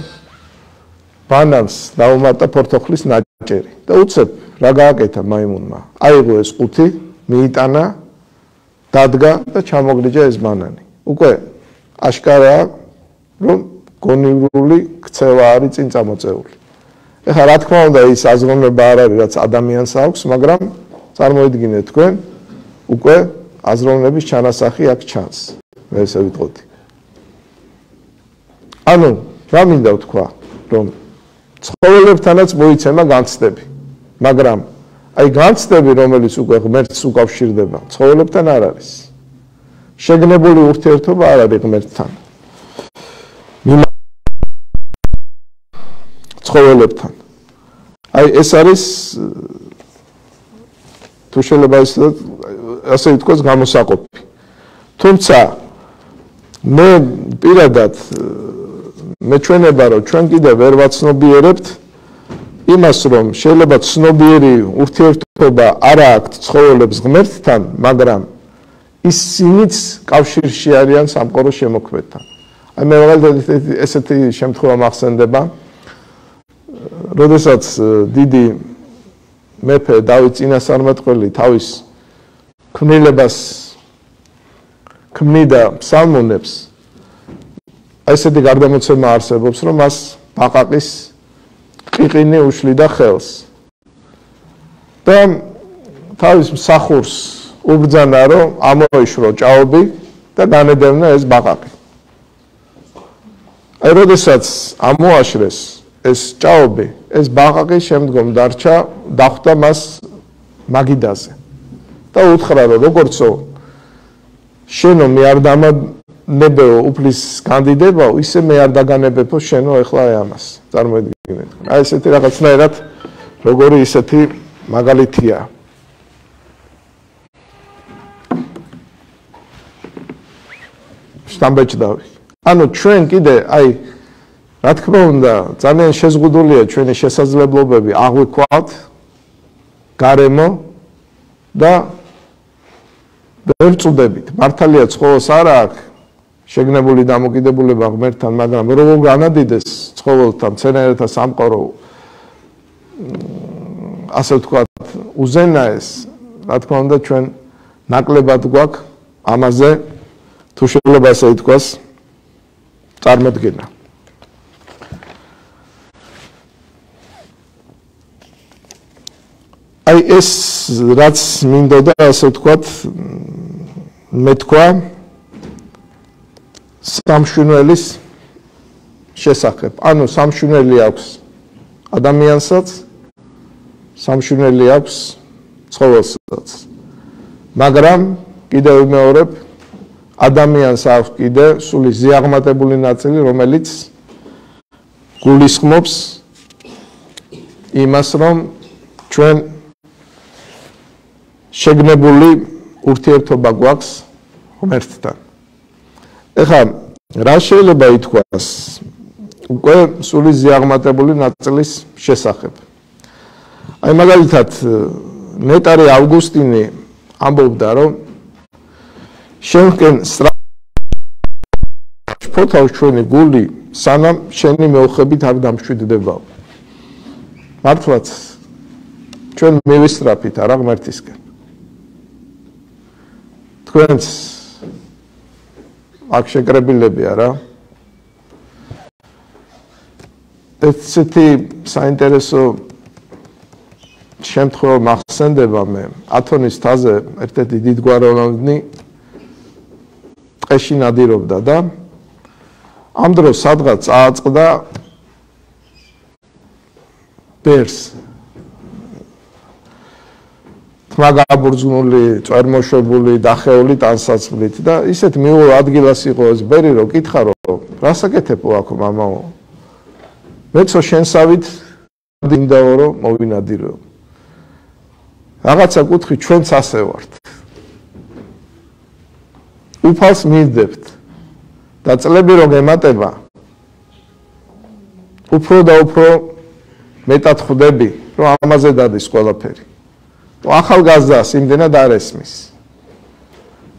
S1: ბანანს დაუმატა ფორთოხლის ნაჭერი და უცებ რა გააკეთა მაიმუნმა. აიღო ეს ყუთი, მიიტანა, დადგა და ჩამოგრიჯა ეს ბანანი. უკვე აშკარაა, რომ გონივრული ქცევა არის წინ წამოწეული. ეხლა რა თქმა უნდა ის აზროვნება არ არის, რაც ადამიანს აქვს, მაგრამ წარმოიდგინეთ თქვენ, უკვე აზროვნების ჩანასახი აქ ჩანს. მე ესე ვიტყოდი. ანუ რა მინდა ვთქვა, რომ ცხოველებთანაც მოიცემა განცდები, მაგრამ აი განცდები, რომელიც უკვე ღმერთს უკავშირდება, ცხოველებთან არ არის. შეგნებული ურთიერთობა არ არის ღმერთთან. ცხოველებთან. აი ეს არის თუ შეიძლება ასე ითქვას გამოსაყოფი. თუმცა მე პირადად მეჩვენება, რომ ჩვენ კიდევ ვერ ვაცნობიერებთ იმას, რომ შეიძლება ცნობიერი ურთიერთობა არ აქვს ცხოველებს ღმერთთან, მაგრამ ისინიც კავშირში არიან სამყარო შემოქმედთან. აი მე მაგალითად ესეთი შემთხვევა მახსენდება, როდესაც დიდი მეფე დავით წინასწარმეტყველი თავის ქმნილებას ქმნიდა ფსალმუნებს, აი ესეთი გარდამოცემა არსებობს, რომ მას ბაყაყის ყიყინი უშლიდა ხელს და თავის მსახურს უბრძანა, რომ ამოიშრო ჭაობი და განედევნა ეს ბაყაყი. აი როდესაც ამოაშრეს ეს ჭაობი, ეს ბაყაყი შემდგომ დარჩა, დახვდა მას მაგიდაზე და უთხრა, რომ როგორცო შენო მე არ დამანებეო უფლის განდიდება, ისე მე არ დაგანებებო შენო ეხლა აი ამას. წარმოიდგინეთ. აი ესეთი რაღაცნაირად როგორი ისეთი მაგალითია. სტამბეჭდავი. ანუ ჩვენ კიდე აი რა თქმა უნდა ძალიან შეზღუდულია ჩვენი შესაძლებლობები აღვიქვათ გარემო და ვერ წუდებით. მართალია ცხოველს არ აქვს შეგნებული დამოკიდებულება ღმერთთან, მაგრამ როგორ განადიდეს ცხოველთა მცენარეთა სამყარო ასე ვთქვათ უზენაეს, რა თქმა უნდა ჩვენ ნაკლებად გვაქვს ამაზე თუ შეიძლება ასე ითქვას წარმოდგენა. აი ეს რაც მინდოდა ასე ვთქვათ მეთქვა სამშვენელის შესახებ. ანუ სამშვენელი აქვს ადამიანსაც, სამშვენელი აქვს ცხოველსაც. მაგრამ კიდევ ვიმეორებ, ადამიანს აქვს კიდე სული ზიაღმატებული ნაწილი, რომელიც გულისხმობს იმას, რომ ჩვენ შეგნებული ურთიერთობა გვაქვს ღმერთთან. ეხლა რა შეიძლება ითქვას უკვე სული ზიაღმატებული ნაწილის შესახებ? აი მაგალითად ნეტარი ავგუსტინი ამბობდა, რომ შენკენ სტრაფოთავს ჩვენი გული, სანამ შენი მეოხებით არ დამშვიდდება. მართლაც ჩვენ მივისწრაფით არა ღმერთისკენ. თქვენს აქ შეკრებილები არა? ესეთი საინტერესო შემთხვევა მახსენდება მე. ათონის თაზე ერთ-ერთი დიდგვაროვნებნი ტყეში ნადირობდა და ამ დროს სადღაც წააწყდა ბერს. თმა გაბურძნული, წვერმოშვებული, დახეული ტანსაცმლით და ისეთ მიულ ადგილას იყო ეს ბერი, რომ კითხა, რომ რა საკეთებო აქ მამაო? მეცო შენსავით დინდაო, რომ მოვინადირო. რაღაცა კუთხი ჩვენც ასე ვართ. უფალს მივდებთ და წლები რო გემატება, უფრო და უფრო მეტად ხვდები, რომ ამაზე დადის ყველაფერი. ახალგაზრდას იმდენად არ ესმის.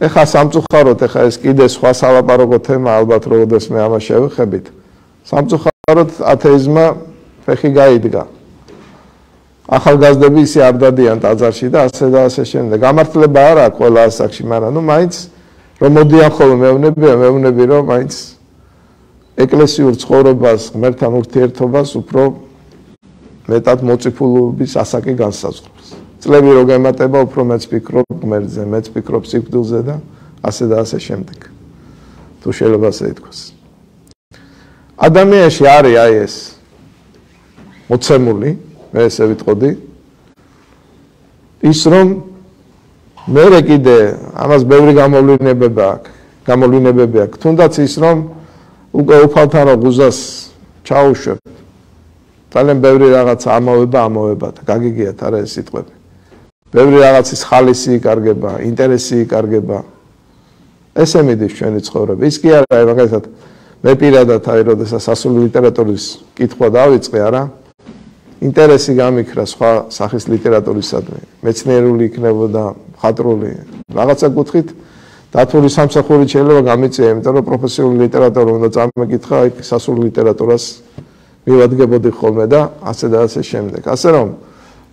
S1: ეხლა სამწუხაროდ, ეხლა ეს კიდე სხვა სალაპარაკო თემა, ალბათ როდესაც მე ამას შევეხებით. სამწუხაროდ ათეიზმმა ფეხი გაიდგა. ახალგაზრდები ისე არ დადიან ტაძარში და ასე შემდეგ. გამართლება არ აქვს ყველა ასაკში, მაგრამ ნუ მაინც რომ მოდიან ხოლმე მეუბნები, რომ მაინც ეკლესიურ ცხოვრებას, ღმერთთან ურთიერთობას უფრო მეტად მოწიფულობის ასაკი განსაზღვრავს. წლები რო გემატება, უფრო მეც ფიქრობ ღმერთზე, მეც ფიქრობ სიკვდილზე და ასე შემდეგ. თუ შეიძლება ასე ითქვას. ადამიანში არის აი ეს მოცემული, მე ესე ვიტყოდი, ის რომ მერე კიდე ამას ბევრი გამოვლინებები აქვს. თუნდაც ის რომ უკვე უფალთან რო გუზას ჩაუშვებ, ძალიან ბევრი რაღაცა ამოვება და გაგიგიათ არა ეს სიტყვები. ბევრი რაღაცის ხალისი იკარგება, ინტერესი იკარგება. ესე მიდის ჩვენი ცხოვრება. ის კი არა, მაგალითად მე პირადად აი როდესაც სასულიერო ლიტერატურის კითხვა დავიწყე, არა? ინტერესი გამიქრა სხვა სახის ლიტერატურისადმი, მეცნიერული იქნებოდა, მხატვრული, რაღაცა კუთხით დათული სამსახური შეიძლება გამიწია, იმიტომ რომ პროფესიული ლიტერატურა უნდა წამეკითხა, იქ სასულ ლიტერატურას მივადგებოდი ხოლმე და ასე და ასე შემდეგ. ასე რომ,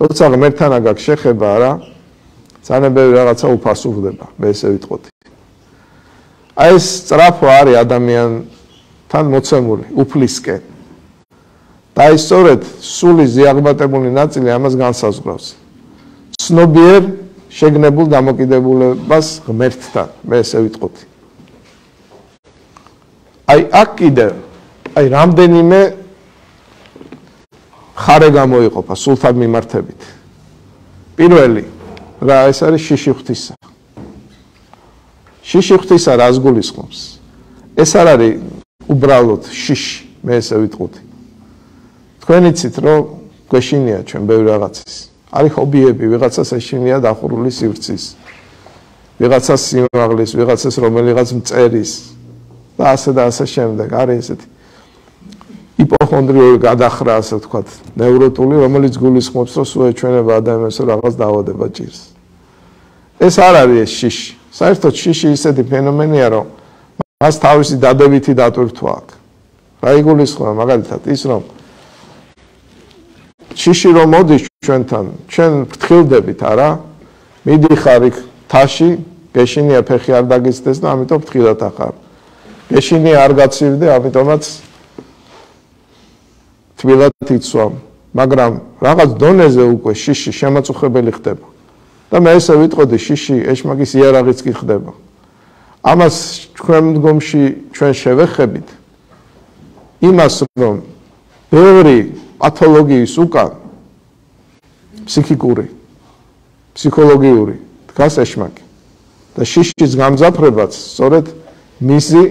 S1: როცა ღმერთთან აქვს შეხება რა, ძალიან ბევრი რაღაცა უფასურდება, მე ესე ვიტყოდი. აი ეს სწრაფო არის ადამიანთან მოცემული, უფლისკენ. და ის სწორედ სული ზიაღბატებული ნაწილი ამას განსაზღვრავს. ცნობიერ შეგნებულ დამოკიდებულებას ღმერთთან, მე ესე ვიტყოდი. აი აქ კიდევ, აი რამდენიმე ხარე გამოიყოფა სულთან მიმართებით. პირველი, რა ეს არის შიში ღვთისა. შიში ღვთისა რას გულისხმობს? ეს არ არის უბრალოდ შიში, მე ესე ვიტყოდი. თქვენ იცით, რომ გვეშინია ჩვენ ბევრი რაღაცის. არის ჰობიები, ვიღაცას ეშინია დახურული სივრცის, ვიღაცას სიმაღლის, ვიღაცას რომელიღაც მწერის და ასე შემდეგ. არის ესეთი იპოხონდრიული გადახრა, ასე ვთქვათ, ნევროტული, რომელიც გულისხმობს, რომ სულ ეჩვენება ადამიანს რაღაც დაავადება ჭირს. ეს არ არის ეს შიში. საერთოდ შიში ისეთი ფენომენია, რომ მას თავისი დადებითი დატვირთვა აქვს. რა იგულისხმება მაგალითად ის, რომ შიში რომ მოდის ჩვენთან, ჩვენ ფრთხილდებით, არა? მიდიხარ იქ თაში, გეშინია ფეხი არ დაგიცდეს და ამიტომ ფრთხილად ახარ. გეშინია არ გაცივდე, ამიტომაც თბილად იცვამ, მაგრამ რაღაც დონეზე უკვე შიში შემაწუხებელი ხდება. და მე ესე ვიტყოდი, შიში ეშმაკის იარაღიც კი ხდება. ამას ჩვენ მდგომში ჩვენ შევეხებით იმას, რომ ბევრი პათოლოგიის უკან ფსიქიკური, ფსიქოლოგიური დგას ეშმაკი. და შიშის გამძაფრებაც სწორედ მისი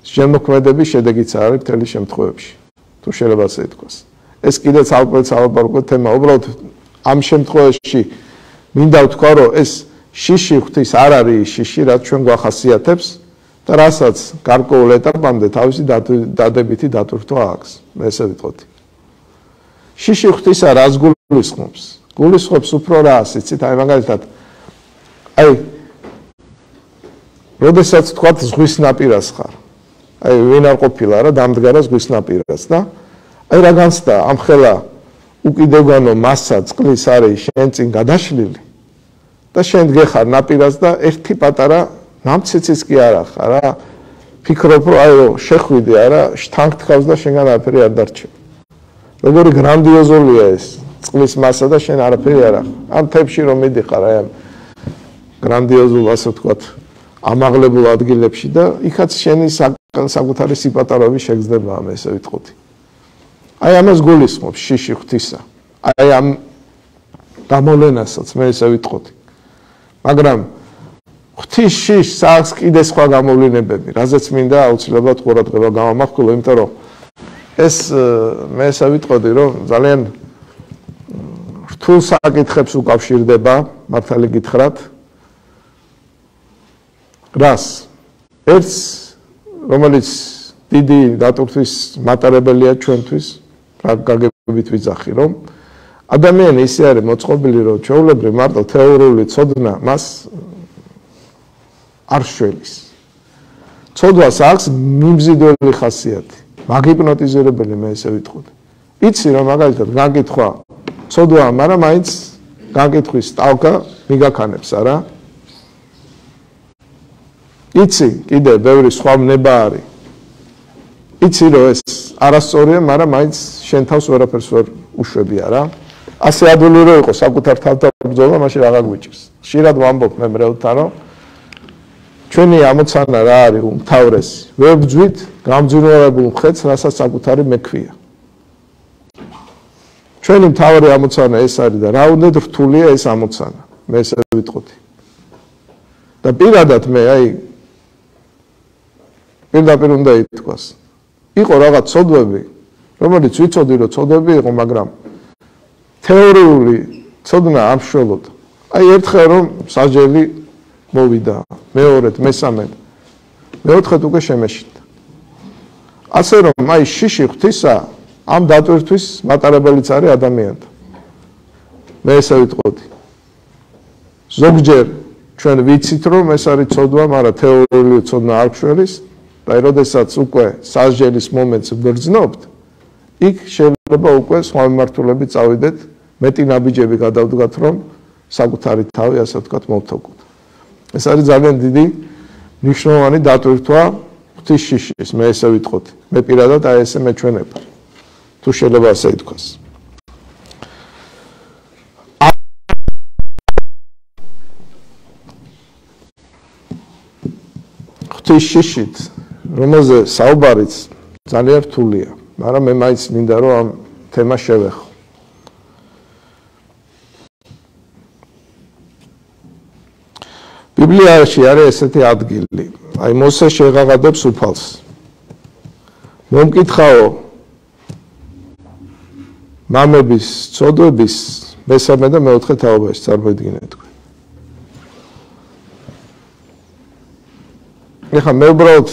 S1: შემოქმედების შედეგიც არის მთელი შემთხვევებში. თუ შეიძლება ასე ითქვას. ეს კიდეც ალპარკო თემა, უბრალოდ ამ შემთხვევაში მინდა ვთქვა, რომ ეს შიში ღვთის არ არის შიში, რაც ჩვენ გვახასიათებს და რასაც გარკვეულ ეტაპამდე თავისი დადებითი დატვირთვა აქვს. მე ესე ვიტყოდი. შიში ღვთისა რას გულისხმობს? გულისხმობს უფრო რას, იცით, აი მაგალითად, აი როდესაც თქვათ ზღვის ნაპირას ხარ, აი ვინ არ ყოფილა რა დამდგარა ზღვის ნაპირას და აი რა განცდა ამ ხელა უკიდევგანო მასა წყლის არის შენ წინ გადაშლილი და შენ გეხარ ნაპირას და ერთი პატარა ნამცეციც კი არ ახარ რა, ფიქრობ რომ აი შეხვიდე არა, შთანხ თქავს და შენგან არაფერი არ დარჩება. როგორი გრანდიოზულია ეს წყლის მასა და შენ არაფერი არ ახარ. ამ თებში რომ მიდიხარ აი ამ გრანდიოზულ, ასე ვთქვათ, ამაღლებულ ადგილებში და იქაც შენი საკუთარი სიპატაროები შეგრძნება, ამ ესე ვიტყოდი. აი ამას გულისხმობს შიში ღვთისა. აი ამ გამოვლენასაც მე ესე ვიტყოდი. მაგრამ ღვთის შიშს აქვს კიდე სხვა გამოვლენებები, რაზეც მინდა აუცილებლად ყურადღება გამომახვილო, იმიტომ რომ ეს მე ესე ვიტყოდი, რომ ძალიან რთულ საკითხებს უკავშირდება, მართალი გითხრათ. რას? ერთს, რომელიც დიდი დატვირთვის მატარებელია ჩვენთვის, რა გაგებით ვიძახი, რომ ადამიანი ისე არის მოწყობილი, რომ ჩვეულებრივ მარტო თეორიული ცოდნა მას არ შველის. ცოდვას აქვს მიმზიდველი ხასიათი, მაგიპნოტიზირებელი, მე ესე ვიტყოდი. იცი რომ მაგალითად გაკითხვა ცოდვაა, მაგრამ მაინც გაკითხვის სტავკა მიგაქანებს, არა? იცი კიდე ბევრი სხვა მნება არის. იცი რომ ეს არასწორია, მაგრამ მაინც შენ თავს ვერაფერს ვერ უშვები, არა? ასე ადვილი რო იყო საკუთარ თავთან ბრძოლა, მაშინ რა გაგვიჭირს. ხშირად ვამბობ მე მრევლთან, რომ ჩვენი ამოცანა რა არის უმთავრესი? ვერ ბძვით გამძვირვალებულ მხედს, რასაც საკუთარი მექვია. ჩვენი მთავარი ამოცანა ეს არის და რა უნდა რთულია ეს ამოცანა, მე ესე ვიტყოდი. და პირადად მე აი პირდაპირ უნდა ითქვას. იყო რაღაც ცოდვები, რომელიც ვიცოდი რომ ცოდვები იყო, მაგრამ თეორიული ცოდნა არ მშველოდა. აი ერთხელ რომ საჯელი მოვიდა, მეორედ, მესამედ, მეოთხედ უკვე შემეშინდა. ასე რომ აი შიში ღვთისა ამ დატვირთვის მატარებელიც არის ადამიანთა. მე ესე ვიტყოდი. ზოგჯერ ჩვენ ვიცით რომ ეს არის ცოდვა, მაგრამ თეორიული ცოდნა არ გვშველის და როდესაც უკვე სასჯელის მომენტს ვგრძნობთ, იქ შეიძლება უკვე სხვა მიმართულებით წავიდეთ, მეტი ნაბიჯები გადავდგათ, რომ საკუთარი თავი, ასე ვთქვათ, მოვთოქოთ. ეს არის ძალიან დიდი მნიშვნელოვანი დატვირთვა ღვთის შიშის, მე ესე ვიტყოდი. მე პირადად აი ესე მეჩვენება. თუ შეიძლება ასე ითქვას. ღვთის შიშით, რომელზე საუბარიც ძალიან რთულია, მაგრამ მე მაინც მინდა რომ ამ თემას შევეხო. ბიბლიაში არის ესეთი ადგილი, აი მოსე შეღაღადებს უფალს. მომკითხაო მამების ცოდვების მესამე და მეოთხე თაობაში წარმოიდგინეთ თქვენ. ეხლა მე უბრალოდ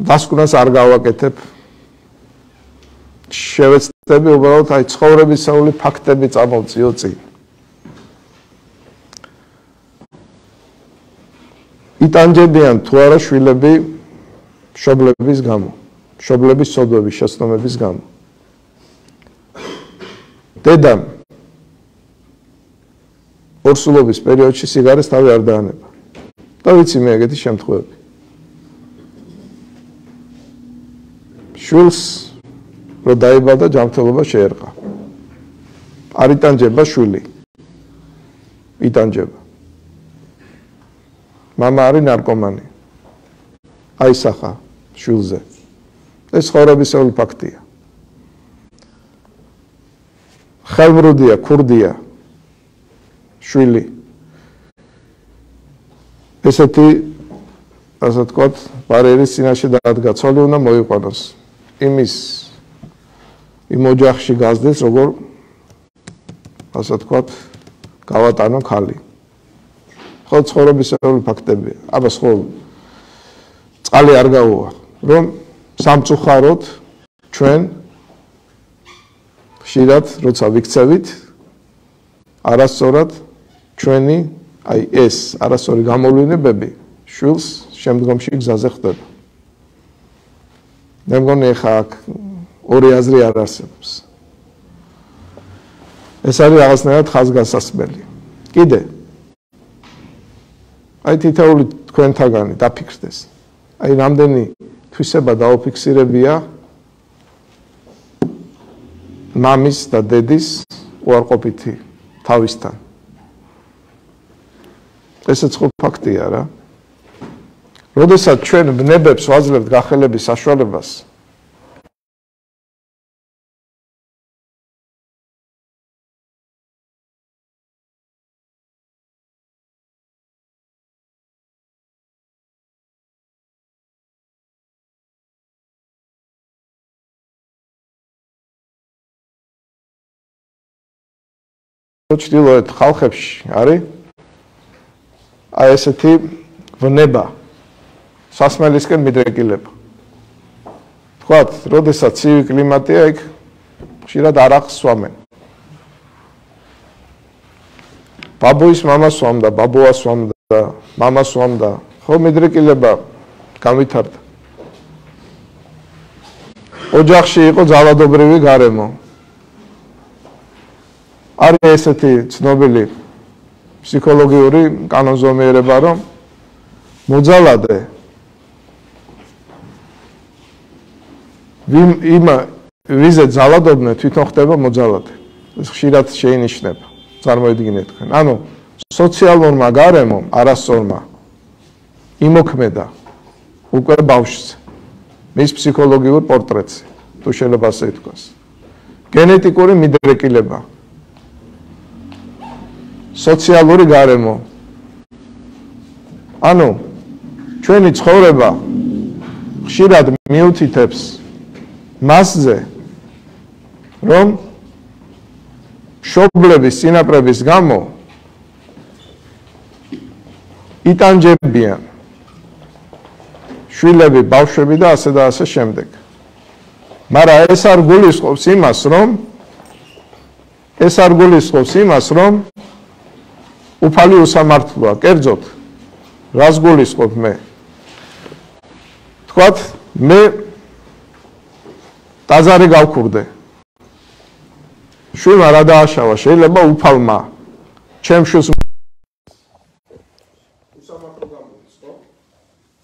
S1: დასკვნას არ გავაკეთებ. შევეცდები უბრალოდ აი ცხოვრებისეული ფაქტები წამოვწიო წინ. იტანჯებიან თუ არა შვილები მშობლების გამო, მშობლების ცოდვების შეცდომების გამო. დედამ ორსულობის პერიოდში სიგარეს თავი არ დაანება. და ვიცი მე ეგეთი შემთხვევები. შვილს რო დაიბადა ჯანმრთელობა შეერყა. არ იტანჯება შვილი. იტანჯება. მამა არის ნარკომანი. აისახა შვილზე. ეს ცხოვრებისეული ფაქტია. ხელმრუდია, ქურდია შვილი. ესეთი, ასე ვთქვათ, ბარიერის წინაშე დადგა, ცოლი უნდა მოიყვანოს. იმ ოჯახში გაზრდეს, როგორ, ასე ვთქვათ, გავატანო ქალი. ხო ცხოვრებისეული ფაქტებია. აბა ხო წყალი არ გაუვა, რომ სამწუხაროდ ჩვენ ხშირად როცა ვიქცევით არასწორად ჩვენი აი ეს არასწორი გამოვლენებები შვილს შემდგომში გზაზე ხდება. მე მგონი ახლა აქ ორი აზრი არ არსებობს. ეს არის რაღაცნაირად ხაზგასასმელი. კიდე აი თითოეული თქვენთაგანი დაფიქრდეს. აი რამდენი თვისება დაუფიქსირებია მამის და დედის უარყოფითი თავისთან. ესეც ხო ფაქტია რა. როდესაც ჩვენ ბნებებს ვაძლევთ გახელების საშუალებას, ჩრდილოეთ ხალხებში არის აი ესეთი ვნება სასმელისკენ მიდრეკილება. თქვათ, როდესაც ცივი კლიმატია, იქ ხშირად არახს სვამენ. ბაბუის მამა სვამდა, ბაბუა სვამდა, მამა სვამდა, ხო მიდრეკილება განვითარდა. ოჯახში იყო ძალადობრივი გარემო. არის ესეთი ცნობილი ფსიქოლოგიური კანონზომიერება, რომ მოძალადე ვიზე ძალადობდნენ თვითონ ხდება მოძალადე. ეს ხშირად შეინიშნება. წარმოიდგინეთ თქვენ. ანუ სოციალურმა გარემომ არასწორმა იმოქმედა უკვე ბავშვზე. მის ფსიქოლოგიურ პორტრეტზე, თუ შეიძლება ასე ითქვას. გენეტიკური მიდრეკილება. სოციალური გარემო. ანუ ჩვენი ცხოვრება ხშირად მიუთითებს მასზე, რომ მშობლების წინაპრების გამო იტანჯებიან შვილები, ბავშვები და ასე შემდეგ. მაგრამ ეს არ გულისხმობს იმას, რომ უფალი უსამართლოა, კერძოდ რას გულისხმობ მე? თქვათ, მე ტაძარი გავქურდე. შვილმა რა დააშავა, შეიძლება უფალმა ჩემ შვილს